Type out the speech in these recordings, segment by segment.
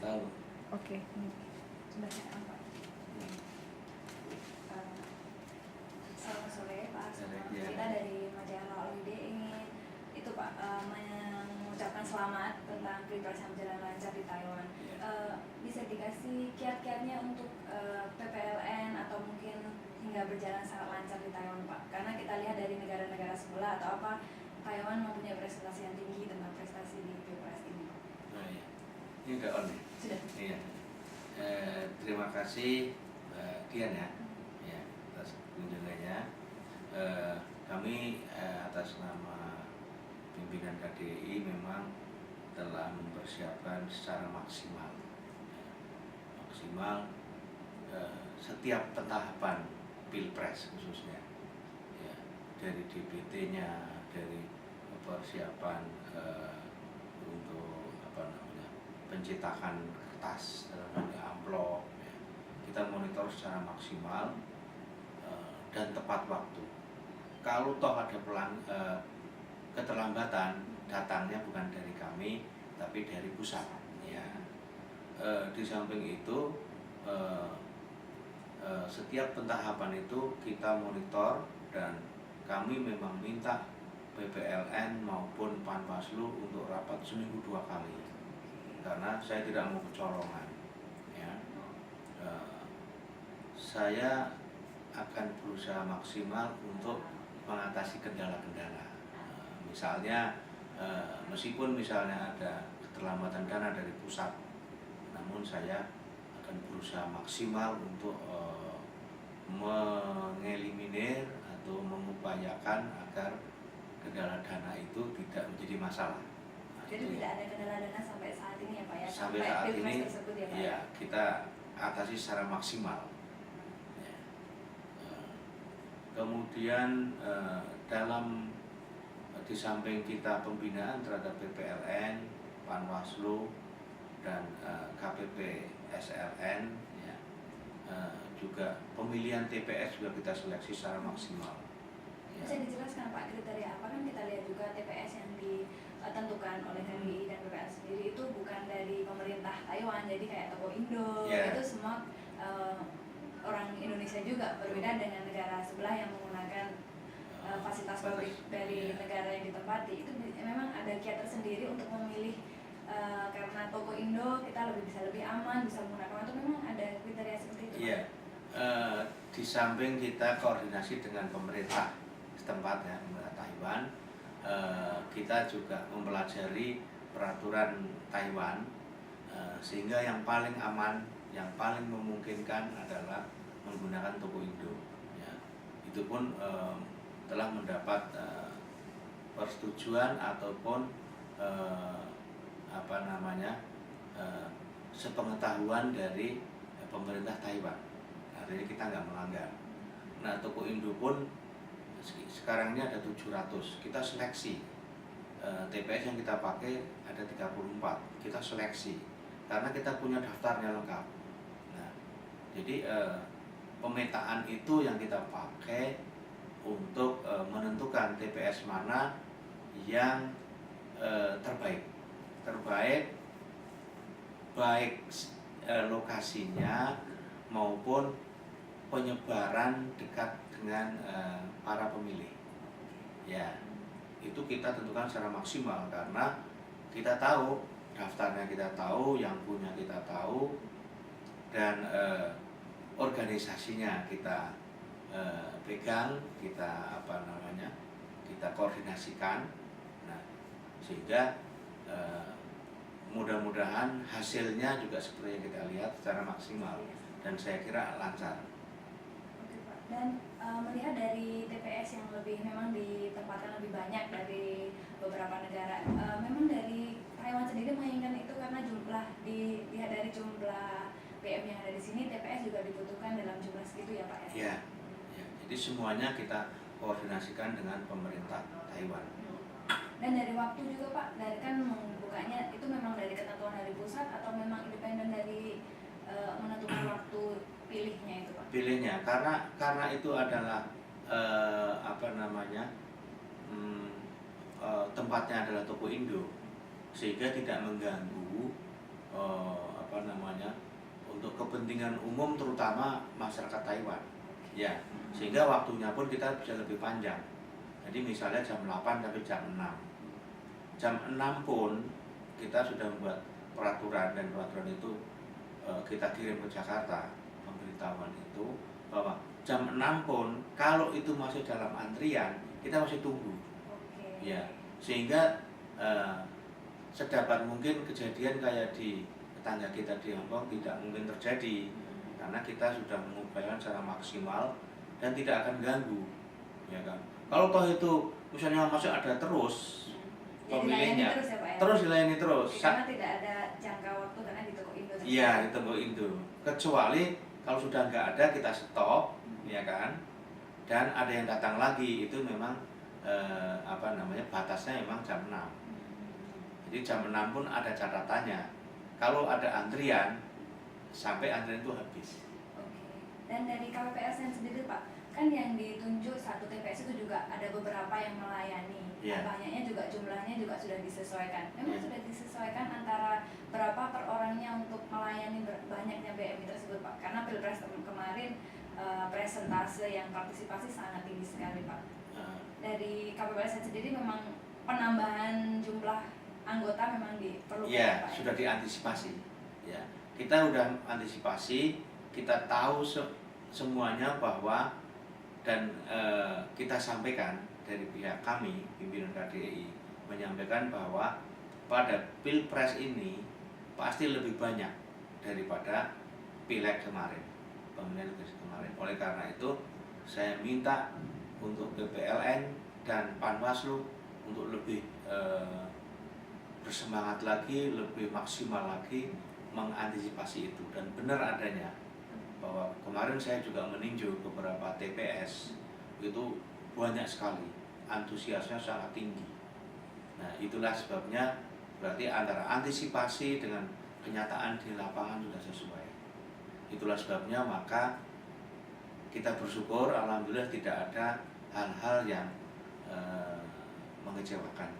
tahu. Oke, sudah saya nampak. Selamat sore Pak. Kita dari majalah Holiday ingin itu Pak mengucapkan selamat tentang Pilpres yang berjalan lancar di Taiwan. Bisa dikasih kiat-kiatnya untuk PPLN atau mungkin hingga berjalan sangat lancar di Taiwan Pak? Karena kita lihat dari negara-negara sebelah atau apa, Taiwan mempunyai prestasi yang tinggi tentang prestasi di Pilpres ini. Nah, ya. Ini udah on ya? Sudah. Iya. Terima kasih Dian ya atas kunjungannya. Kami atas nama pimpinan KDI memang telah mempersiapkan secara maksimal setiap tahapan Pilpres khususnya ya, dari DPT-nya, dari persiapan untuk pencetakan kertas dalam amplop ya. Kita monitor secara maksimal dan tepat waktu. Kalau toh ada keterlambatan, datangnya bukan dari kami tapi dari pusat ya. Di samping itu setiap pentahapan itu kita monitor dan kami memang minta PPLN maupun Panwaslu untuk rapat seminggu 2 kali karena saya tidak mau kecolongan ya. Saya akan berusaha maksimal untuk mengatasi kendala-kendala. Misalnya meskipun misalnya ada keterlambatan dana dari pusat, namun saya akan berusaha maksimal untuk mengeliminir atau mengupayakan agar kendala dana itu tidak menjadi masalah. Jadi tidak ada kendala dana sampai saat ini ya Pak ya? Sampai saat ini tersebut ya Pak? Ya, kita atasi secara maksimal. Ya. Kemudian dalam di samping kita pembinaan terhadap PPLN, Panwaslu dan KPP SLN ya, juga pemilihan TPS juga kita seleksi secara maksimal ya. Bisa dijelaskan Pak kriteria apa? Kan kita lihat juga TPS yang ditentukan oleh KDI dan PPL sendiri itu bukan dari pemerintah Taiwan, jadi kayak Toko Indo itu semua orang Indonesia juga, berbeda dengan negara sebelah yang menggunakan fasilitas publik dari negara yang ditempati. Itu memang ada kiat tersendiri untuk memilih karena Toko Indo kita bisa lebih aman, bisa menggunakan itu, memang ada kriteria seperti itu. Iya. Di samping kita koordinasi dengan pemerintah setempat ya, pemerintah Taiwan, kita juga mempelajari peraturan Taiwan sehingga yang paling aman, yang paling memungkinkan adalah menggunakan Toko Indo ya. Itu pun telah mendapat persetujuan ataupun sepengetahuan dari pemerintah Taiwan. Artinya kita nggak melanggar. Nah, Toko Indo pun sekarang ini ada 700. Kita seleksi TPS yang kita pakai ada 34. Kita seleksi karena kita punya daftarnya lengkap. Nah, jadi pemetaan itu yang kita pakai untuk menentukan TPS mana yang terbaik baik lokasinya maupun penyebaran dekat dengan para pemilih ya. Itu kita tentukan secara maksimal karena kita tahu daftarnya, kita tahu yang punya, kita tahu dan organisasinya kita pegang, kita kita koordinasikan. Nah, sehingga mudah-mudahan hasilnya juga seperti yang kita lihat secara maksimal dan saya kira lancar. Oke Pak. Dan melihat dari TPS yang memang ditempatkan lebih banyak dari beberapa negara, memang dari Taiwan sendiri menginginkan itu karena dilihat dari jumlah PM yang ada di sini, TPS juga dibutuhkan dalam jumlah segitu ya Pak ya? Ya. Jadi semuanya kita koordinasikan dengan pemerintah Taiwan. Dan dari waktu juga Pak, dari kan membukanya itu memang dari ketentuan dari pusat atau memang independen dari menentukan waktu pilihnya itu Pak? Pilihnya karena itu adalah tempatnya adalah Toko Indo, sehingga tidak mengganggu kepentingan umum terutama masyarakat Taiwan. Ya, sehingga waktunya pun kita bisa lebih panjang. Jadi misalnya jam 8 sampai jam 6. Jam 6 pun kita sudah membuat peraturan, dan peraturan itu kita kirim ke Jakarta, pemberitahuan itu bahwa jam 6 pun kalau itu masih dalam antrian, kita masih tunggu. Ya, sehingga sedapat mungkin kejadian kayak di tetangga kita di Hong Kong tidak mungkin terjadi, karena kita sudah mengupayakan secara maksimal dan tidak akan ganggu, ya kan. Kalau toh itu misalnya masih ada terus pemilihnya, terus, ya, Pak, ya? terus dilayani terus. Karena tidak ada jangka waktu, karena di toko Indo. Iya, di toko Indo. Kecuali kalau sudah nggak ada kita stop, ya kan. Dan ada yang datang lagi, itu memang batasnya memang jam 6. Jadi jam 6 pun ada catatannya. Kalau ada antrian, sampai antrian itu habis. Oke. Dan dari KPPS sendiri, Pak, kan yang ditunjuk satu TPS itu juga ada beberapa yang melayani. Yeah. Banyaknya juga jumlahnya juga sudah disesuaikan. Memang sudah disesuaikan antara berapa per orangnya untuk melayani banyaknya BMI tersebut, Pak. Karena Pilpres kemarin presentase yang partisipasi sangat tinggi sekali, Pak. Dari KPPS sendiri memang penambahan jumlah anggota memang diperlukan. Iya, Pak, ya? sudah diantisipasi. Ya, kita sudah antisipasi, kita tahu semuanya bahwa, dan kita sampaikan dari pihak kami, pimpinan KDI, menyampaikan bahwa pada Pilpres ini pasti lebih banyak daripada Pileg kemarin, pemilihan legislatif kemarin. Oleh karena itu, saya minta untuk PPLN dan Panwaslu untuk lebih bersemangat lagi, lebih maksimal lagi mengantisipasi itu. Dan benar adanya bahwa kemarin saya juga meninjau beberapa TPS, itu banyak sekali, antusiasnya sangat tinggi. Nah, itulah sebabnya berarti antara antisipasi dengan kenyataan di lapangan sudah sesuai. Itulah sebabnya maka kita bersyukur, alhamdulillah tidak ada hal-hal yang mengecewakan.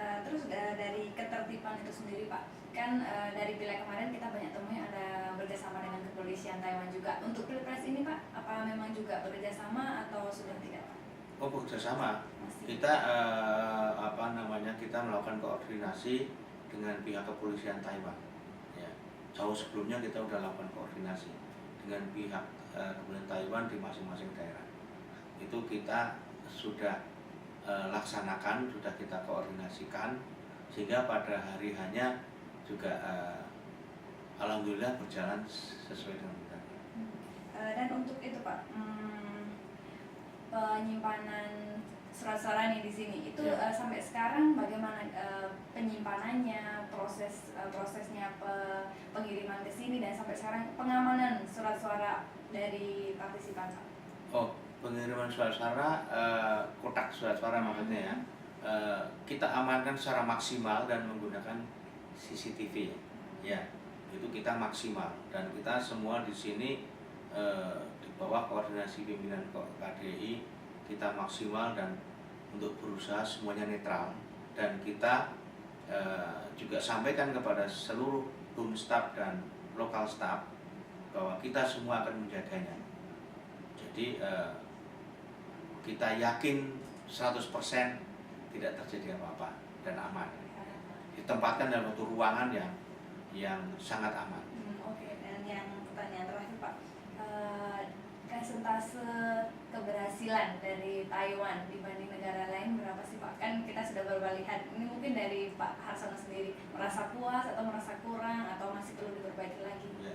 Terus dari ketertiban itu sendiri, Pak, kan dari Pileg kemarin kita banyak temui ada bekerjasama dengan kepolisian Taiwan juga. Untuk Pilpres ini, Pak, apa memang juga bekerjasama atau sudah tidak, Pak? Oh, bekerjasama. Masih. Kita kita melakukan koordinasi dengan pihak kepolisian Taiwan. Ya, jauh sebelumnya kita sudah lakukan koordinasi dengan pihak kepolisian Taiwan di masing-masing daerah. Itu kita sudah laksanakan, sudah kita koordinasikan, sehingga pada hari hanya juga alhamdulillah berjalan sesuai dengan rencana. Dan untuk itu, Pak, penyimpanan surat suara nih di sini itu ya. Sampai sekarang bagaimana penyimpanannya, prosesnya pengiriman ke sini, dan sampai sekarang pengamanan surat suara dari partisipan, Pak? Oh, pengiriman surat suara, kotak surat suara maksudnya ya, kita amankan secara maksimal dan menggunakan CCTV. Ya, itu kita maksimal, dan kita semua di sini di bawah koordinasi pimpinan KDI kita maksimal dan untuk berusaha semuanya netral, dan kita juga sampaikan kepada seluruh home staff dan lokal staff bahwa kita semua akan menjaganya. Jadi kita yakin 100% tidak terjadi apa-apa dan aman. Ditempatkan dalam satu ruangan yang sangat aman. Oke. Dan yang pertanyaan terakhir, Pak, persentase keberhasilan dari Taiwan dibanding negara lain berapa sih, Pak? Kan kita sudah baru lihat, ini mungkin dari Pak Harsono sendiri, merasa puas atau merasa kurang atau masih perlu diperbaiki lagi? Ya.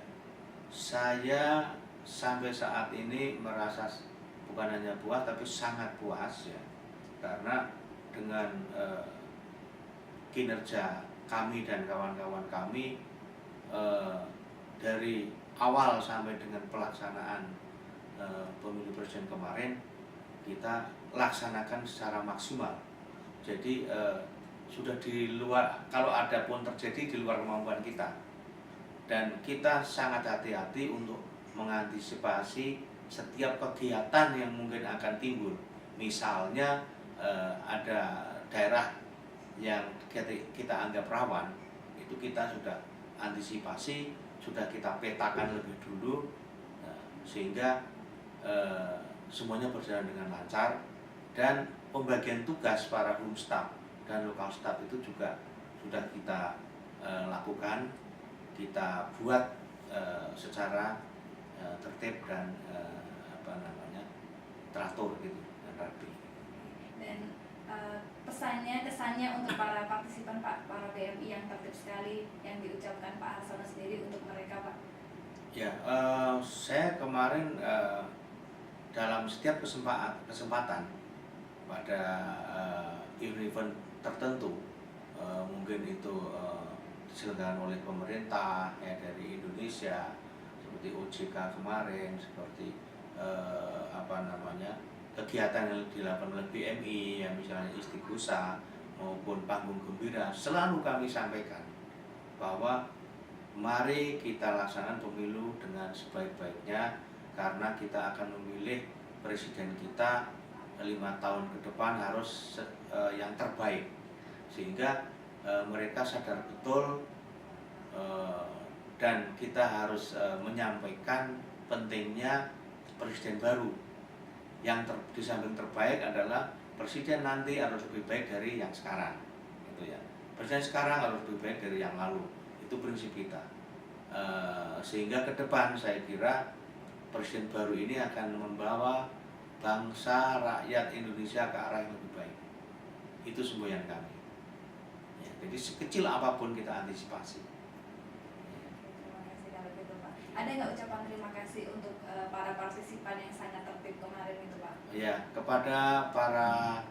Saya sampai saat ini merasa bukan hanya puas tapi sangat puas ya, karena dengan kinerja kami dan kawan-kawan kami dari awal sampai dengan pelaksanaan pemilu presiden kemarin kita laksanakan secara maksimal. Jadi sudah di luar, kalau ada pun terjadi di luar kemampuan kita, dan kita sangat hati-hati untuk mengantisipasi setiap kegiatan yang mungkin akan timbul. Misalnya ada daerah yang kita anggap rawan, itu kita sudah antisipasi, sudah kita petakan lebih dulu, sehingga semuanya berjalan dengan lancar, dan pembagian tugas para home staff dan lokal staff itu juga sudah kita lakukan, kita buat secara tertib dan teratur gitu dan rapi. Dan pesannya, kesannya untuk para partisipan Pak, para PMI yang tertib sekali yang diucapkan Pak Harsono sendiri untuk mereka Pak? Ya, saya kemarin dalam setiap kesempatan pada event tertentu, mungkin itu diselenggarakan oleh pemerintah ya, dari Indonesia, seperti OJK kemarin, seperti kegiatan yang dilakukan oleh PMI, ya, misalnya Istighosa maupun Panggung Gembira, selalu kami sampaikan bahwa mari kita laksanakan pemilu dengan sebaik-baiknya, karena kita akan memilih presiden kita 5 tahun ke depan harus yang terbaik, sehingga mereka sadar betul, dan kita harus menyampaikan pentingnya presiden baru. Yang di samping terbaik adalah presiden nanti harus lebih baik dari yang sekarang, gitu ya. Presiden sekarang harus lebih baik dari yang lalu. Itu prinsip kita. Sehingga ke depan saya kira presiden baru ini akan membawa bangsa rakyat Indonesia ke arah yang lebih baik. Itu semboyan kami. Ya, jadi sekecil apapun kita antisipasi. Terima kasih kalau gitu Pak. Ada nggak ucapan terima kasih untuk para partisipan yang sangat tertib kemarin itu Pak? Ya, kepada para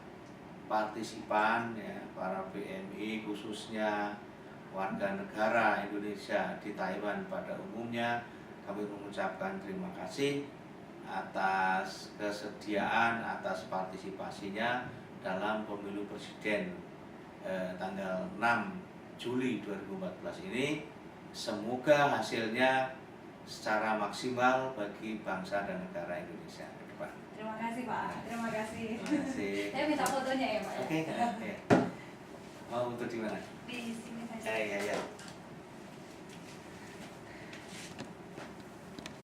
partisipan, ya, para PMI khususnya warga negara Indonesia di Taiwan pada umumnya, kami mengucapkan terima kasih atas kesediaan, atas partisipasinya dalam pemilu presiden tanggal 6 Juli 2014 ini. Semoga hasilnya secara maksimal bagi bangsa dan negara Indonesia ke depan. Terima kasih Pak, terima kasih. Terima kasih. Saya minta fotonya ya Pak. Oke, ya. Mau foto di mana? Di sini saja. Ya.